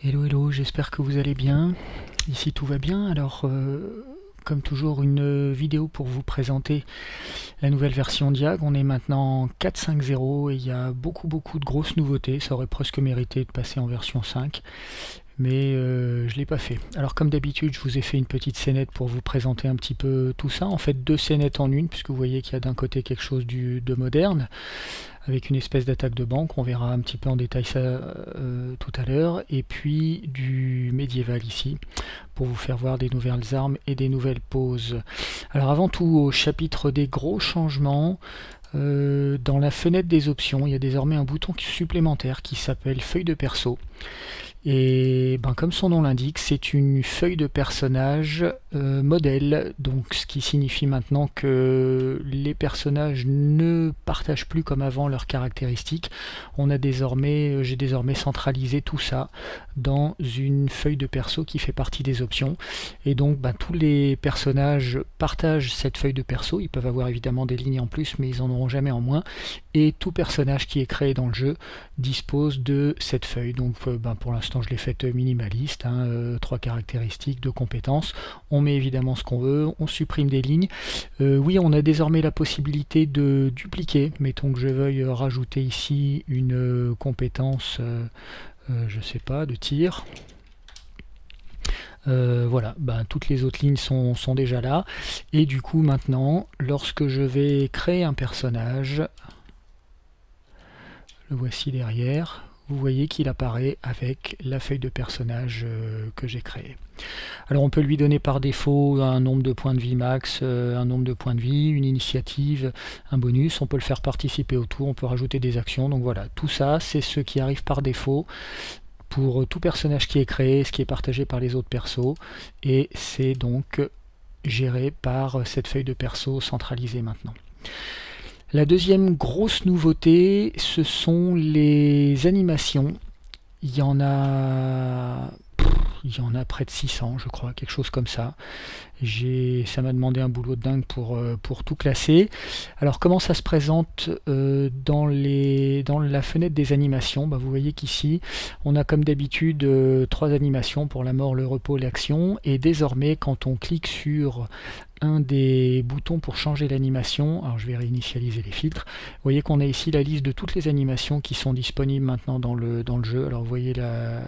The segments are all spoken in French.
Hello hello, j'espère que vous allez bien. Ici tout va bien. Alors, comme toujours, une vidéo pour vous présenter la nouvelle version Diag. On est maintenant en 4.5.0 et il y a beaucoup de grosses nouveautés. Ça aurait presque mérité de passer en version 5, mais je ne l'ai pas fait. Alors comme d'habitude, je vous ai fait une petite scénette pour vous présenter un petit peu tout ça. En fait, deux scénettes en une, puisque vous voyez qu'il y a d'un côté quelque chose de moderne, avec une espèce d'attaque de banque, on verra un petit peu en détail ça tout à l'heure, et puis du médiéval ici, pour vous faire voir des nouvelles armes et des nouvelles poses. Alors avant tout, au chapitre des gros changements, dans la fenêtre des options, il y a désormais un bouton supplémentaire qui s'appelle feuille de perso. Et ben, comme son nom l'indique, c'est une feuille de personnage modèle, donc ce qui signifie maintenant que les personnages ne partagent plus comme avant leurs caractéristiques. J'ai désormais centralisé tout ça dans une feuille de perso qui fait partie des options. Et donc ben, tous les personnages partagent cette feuille de perso. Ils peuvent avoir évidemment des lignes en plus, mais ils en auront jamais en moins. Et tout personnage qui est créé dans le jeu dispose de cette feuille. Donc ben, pour l'instant je l'ai faite minimaliste, hein, 3 caractéristiques, 2 compétences. On met évidemment ce qu'on veut, on supprime des lignes. Oui, on a désormais la possibilité de dupliquer. Mettons que je veuille rajouter ici une compétence, je sais pas, de tir. Voilà, ben, toutes les autres lignes sont déjà là. Et du coup maintenant, lorsque je vais créer un personnage, le voici derrière, vous voyez qu'il apparaît avec la feuille de personnage que j'ai créée. Alors on peut lui donner par défaut un nombre de points de vie max, un nombre de points de vie, une initiative, un bonus, on peut le faire participer au tour, on peut rajouter des actions, donc voilà, tout ça c'est ce qui arrive par défaut pour tout personnage qui est créé, ce qui est partagé par les autres persos, et c'est donc géré par cette feuille de perso centralisée maintenant. La deuxième grosse nouveauté, ce sont les animations. Il y en a, il y en a près de 600, je crois, quelque chose comme ça. Ça m'a demandé un boulot de dingue pour tout classer. Alors comment ça se présente dans la fenêtre des animations? Bah, vous voyez qu'ici, on a comme d'habitude 3 animations pour la mort, le repos, l'action. Et désormais, quand on clique sur un des boutons pour changer l'animation, alors je vais réinitialiser les filtres, vous voyez qu'on a ici la liste de toutes les animations qui sont disponibles maintenant dans le jeu. Alors vous voyez la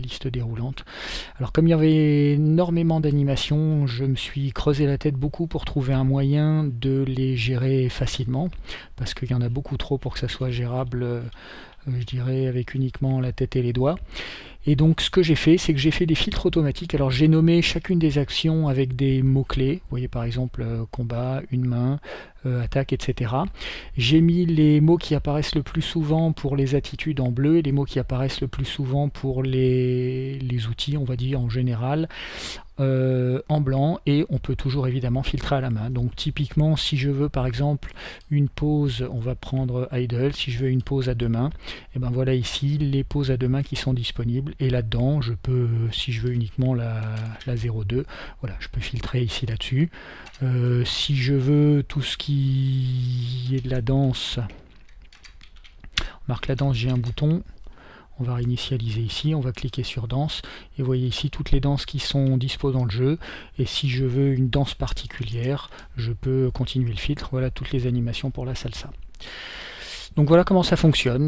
liste déroulante. Alors comme il y avait énormément d'animations, je me suis creusé la tête beaucoup pour trouver un moyen de les gérer facilement, parce qu'il y en a beaucoup trop pour que ça soit gérable, je dirais, avec uniquement la tête et les doigts. Et donc ce que j'ai fait, c'est que j'ai fait des filtres automatiques. Alors j'ai nommé chacune des actions avec des mots-clés. Vous voyez par exemple combat, une main, attaque, etc. J'ai mis les mots qui apparaissent le plus souvent pour les attitudes en bleu et les mots qui apparaissent le plus souvent pour les outils, on va dire en général, en blanc, et on peut toujours évidemment filtrer à la main. Donc typiquement si je veux par exemple une pause, on va prendre idle. Si je veux une pause à deux mains, et ben voilà ici les pauses à deux mains qui sont disponibles, et là-dedans je peux, si je veux uniquement la 0,2, voilà, je peux filtrer ici là-dessus. Si je veux tout ce qui est de la danse, on marque la danse, j'ai un bouton. On va réinitialiser ici, on va cliquer sur danse, et vous voyez ici toutes les danses qui sont dispo dans le jeu. Et si je veux une danse particulière, je peux continuer le filtre. Voilà toutes les animations pour la salsa. Donc voilà comment ça fonctionne,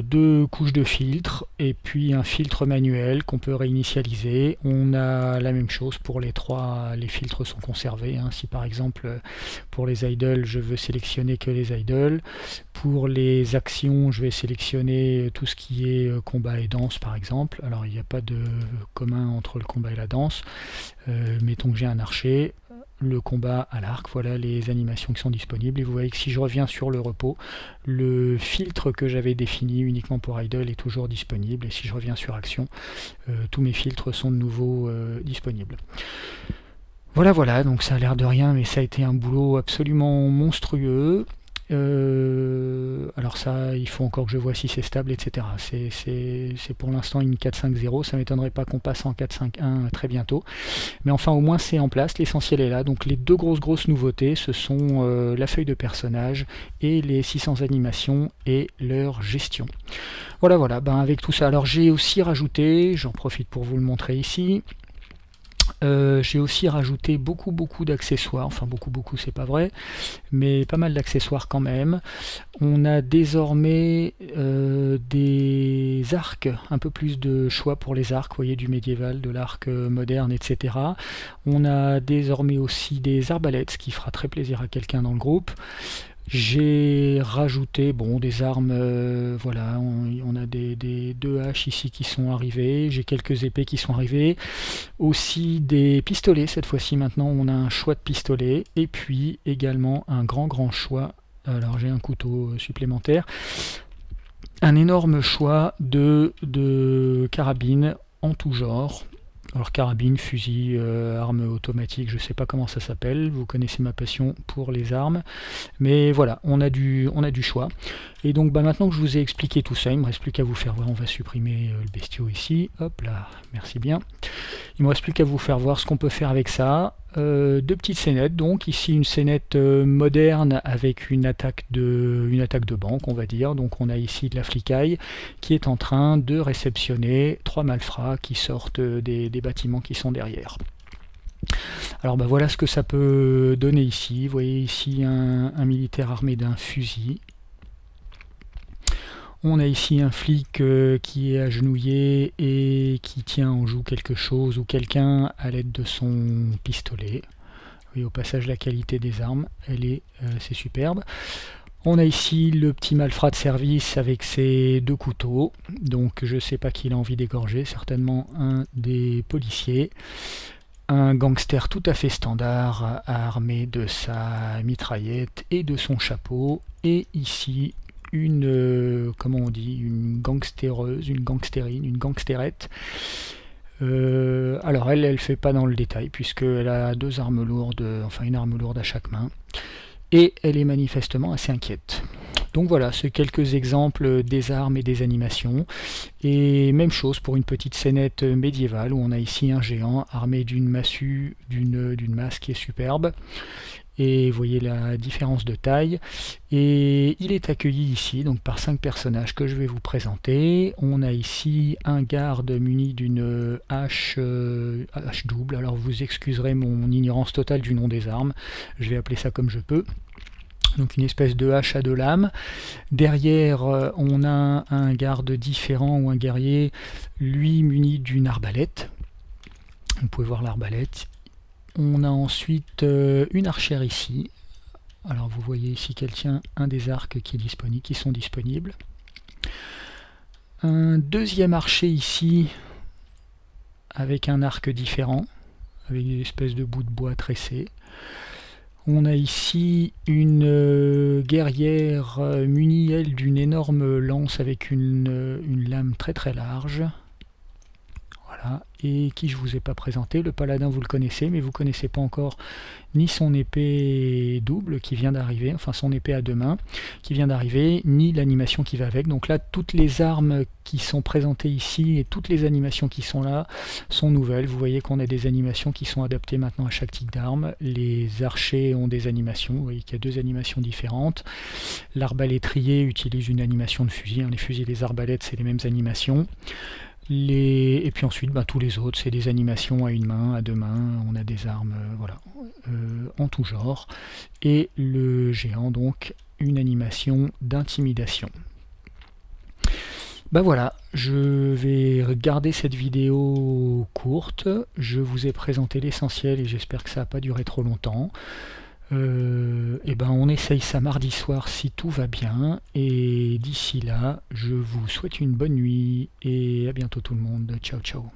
2 couches de filtre et puis un filtre manuel qu'on peut réinitialiser. On a la même chose pour les trois, les filtres sont conservés, hein. Si par exemple pour les idoles je veux sélectionner que les idoles, pour les actions je vais sélectionner tout ce qui est combat et danse par exemple. Alors il n'y a pas de commun entre le combat et la danse, mettons que j'ai un archer, le combat à l'arc, voilà les animations qui sont disponibles. Et vous voyez que si je reviens sur le repos, le filtre que j'avais défini uniquement pour idle est toujours disponible, et si je reviens sur action, tous mes filtres sont de nouveau disponibles. Voilà, donc ça a l'air de rien, mais ça a été un boulot absolument monstrueux. Alors ça, il faut encore que je vois si c'est stable, etc. C'est pour l'instant une 4.5.0, ça m'étonnerait pas qu'on passe en 4.5.1 très bientôt. Mais enfin, au moins c'est en place, l'essentiel est là. Donc les deux grosses nouveautés, ce sont la feuille de personnage et les 600 animations et leur gestion. Voilà, ben avec tout ça. Alors j'ai aussi rajouté, j'en profite pour vous le montrer ici, j'ai aussi rajouté beaucoup d'accessoires, enfin beaucoup c'est pas vrai, mais pas mal d'accessoires quand même. On a désormais des arcs, un peu plus de choix pour les arcs, vous voyez, du médiéval, de l'arc moderne, etc. On a désormais aussi des arbalètes, ce qui fera très plaisir à quelqu'un dans le groupe. J'ai rajouté des armes, voilà, on a des 2 haches ici qui sont arrivées, j'ai quelques épées qui sont arrivées, aussi des pistolets, cette fois-ci maintenant on a un choix de pistolets, et puis également un grand choix, alors j'ai un couteau supplémentaire, un énorme choix de carabines en tout genre. Alors carabine, fusil, arme automatique, je ne sais pas comment ça s'appelle, vous connaissez ma passion pour les armes, mais voilà, on a du choix. Et donc maintenant que je vous ai expliqué tout ça, il ne me reste plus qu'à vous faire voir, on va supprimer le bestiau ici, hop là, merci bien. Il ne me reste plus qu'à vous faire voir ce qu'on peut faire avec ça. 2 petites scénettes, donc ici une scénette moderne avec une attaque de banque, on va dire. Donc on a ici de la flicaille qui est en train de réceptionner 3 malfrats qui sortent des bâtiments qui sont derrière. Alors voilà ce que ça peut donner ici. Vous voyez ici un militaire armé d'un fusil. On a ici un flic qui est agenouillé et qui tient en joue quelque chose ou quelqu'un à l'aide de son pistolet. Oui, au passage, la qualité des armes, c'est superbe. On a ici le petit malfrat de service avec ses 2 couteaux. Donc je ne sais pas qui il a envie d'égorger, certainement un des policiers. Un gangster tout à fait standard, armé de sa mitraillette et de son chapeau. Et ici, une gangstereuse, une gangstérine, une gangstérette. Alors elle fait pas dans le détail puisqu'elle a 2 armes lourdes, enfin une arme lourde à chaque main. Et elle est manifestement assez inquiète. Donc voilà, c'est quelques exemples des armes et des animations. Et même chose pour une petite scénette médiévale où on a ici un géant armé d'une massue, d'une masse qui est superbe. Et vous voyez la différence de taille. Et il est accueilli ici donc par 5 personnages que je vais vous présenter. On a ici un garde muni d'une hache double. Alors vous excuserez mon ignorance totale du nom des armes. Je vais appeler ça comme je peux. Donc une espèce de hache à 2 lames. Derrière, on a un garde différent ou un guerrier, lui muni d'une arbalète. Vous pouvez voir l'arbalète. On a ensuite une archère ici. Alors vous voyez ici qu'elle tient un des arcs qui sont disponibles. Un deuxième archer ici avec un arc différent, avec des espèces de bouts de bois tressés. On a ici une guerrière munie, elle, d'une énorme lance avec une lame très large. Voilà. Et qui je vous ai pas présenté, le paladin vous le connaissez, mais vous connaissez pas encore ni son épée double qui vient d'arriver, enfin son épée à 2 mains qui vient d'arriver, ni l'animation qui va avec. Donc là, toutes les armes qui sont présentées ici et toutes les animations qui sont là sont nouvelles. Vous voyez qu'on a des animations qui sont adaptées maintenant à chaque type d'arme. Les archers ont des animations, vous voyez qu'il y a 2 animations différentes. L'arbalétrier utilise une animation de fusil, les fusils et les arbalètes c'est les mêmes animations. Et puis ensuite, tous les autres, c'est des animations à 1 main, à 2 mains, on a des armes en tout genre. Et le géant, donc, une animation d'intimidation. Voilà, je vais garder cette vidéo courte. Je vous ai présenté l'essentiel et j'espère que ça n'a pas duré trop longtemps. On essaye ça mardi soir si tout va bien, et d'ici là je vous souhaite une bonne nuit et à bientôt tout le monde. Ciao ciao.